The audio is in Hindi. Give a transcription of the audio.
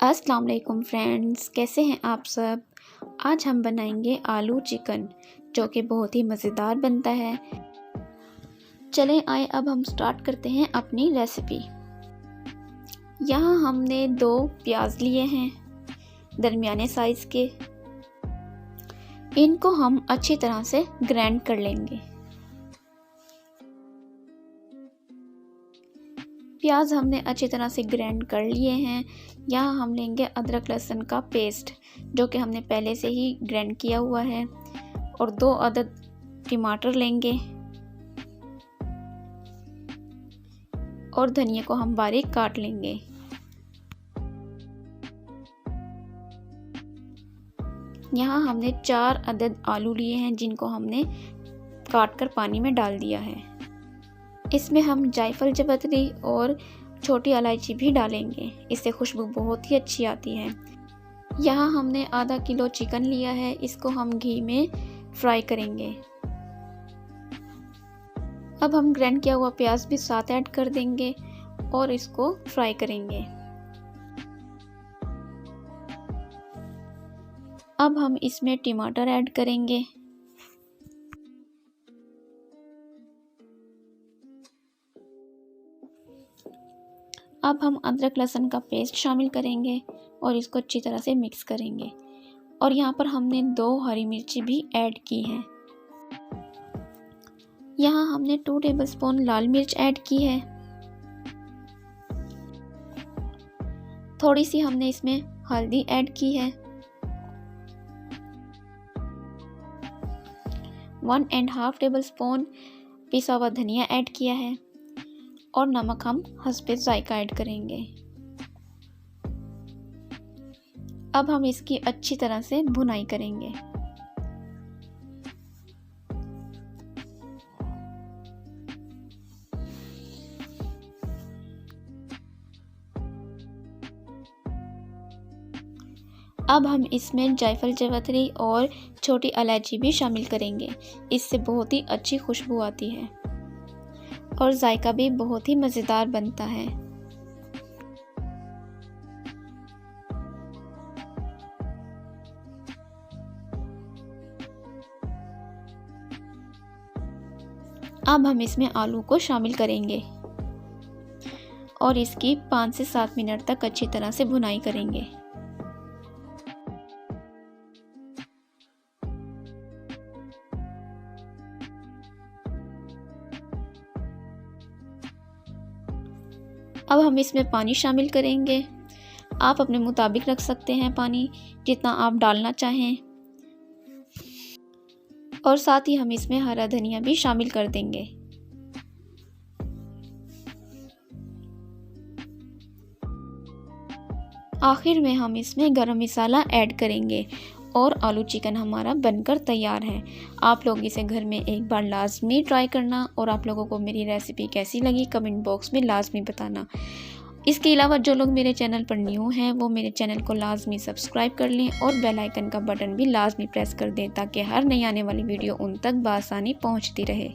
अस्सलाम वालेकुम फ्रेंड्स, कैसे हैं आप सब। आज हम बनाएंगे आलू चिकन जो कि बहुत ही मज़ेदार बनता है। चलें आए अब हम स्टार्ट करते हैं अपनी रेसिपी। यहाँ हमने 2 प्याज लिए हैं दरमियाने साइज़ के। इनको हम अच्छी तरह से ग्राइंड कर लेंगे। प्याज हमने अच्छी तरह से ग्राइंड कर लिए हैं। यहाँ हम लेंगे अदरक लहसुन का पेस्ट जो कि हमने पहले से ही ग्राइंड किया हुआ है, और 2 अदद टमाटर लेंगे और धनिया को हम बारीक काट लेंगे। यहाँ हमने 4 अदद आलू लिए हैं जिनको हमने काट कर पानी में डाल दिया है। इसमें हम जायफल जवित्री और छोटी इलायची भी डालेंगे, इससे खुशबू बहुत ही अच्छी आती है। यहाँ हमने आधा किलो चिकन लिया है, इसको हम घी में फ्राई करेंगे। अब हम ग्राइंड किया हुआ प्याज भी साथ ऐड कर देंगे और इसको फ्राई करेंगे। अब हम इसमें टमाटर ऐड करेंगे। अब हम अदरक लहसुन का पेस्ट शामिल करेंगे और इसको अच्छी तरह से मिक्स करेंगे। और यहाँ पर हमने 2 हरी मिर्ची भी ऐड की हैं। यहाँ हमने 2 टेबलस्पून लाल मिर्च ऐड की है। थोड़ी सी हमने इसमें हल्दी ऐड की है। 1.5 टेबलस्पून पिसा हुआ धनिया ऐड किया है और नमक हम हस्बे जायका ऐड करेंगे। अब हम इसकी अच्छी तरह से भुनाई करेंगे। अब हम इसमें जायफल जवित्री और छोटी इलायची भी शामिल करेंगे, इससे बहुत ही अच्छी खुशबू आती है और जायका भी बहुत ही मज़ेदार बनता है। अब हम इसमें आलू को शामिल करेंगे और इसकी 5 से 7 मिनट तक अच्छी तरह से भुनाई करेंगे। अब हम इसमें पानी शामिल करेंगे। आप अपने मुताबिक रख सकते हैं पानी, जितना आप डालना चाहें। और साथ ही हम इसमें हरा धनिया भी शामिल कर देंगे। आखिर में हम इसमें गरम मसाला ऐड करेंगे और आलू चिकन हमारा बनकर तैयार है। आप लोग इसे घर में एक बार लाजमी ट्राई करना और आप लोगों को मेरी रेसिपी कैसी लगी कमेंट बॉक्स में लाजमी बताना। इसके अलावा जो लोग मेरे चैनल पर न्यू हैं वो मेरे चैनल को लाजमी सब्सक्राइब कर लें और बेल आइकन का बटन भी लाजमी प्रेस कर दें ताकि हर नई आने वाली वीडियो उन तक बआसानी पहुंचती रहे।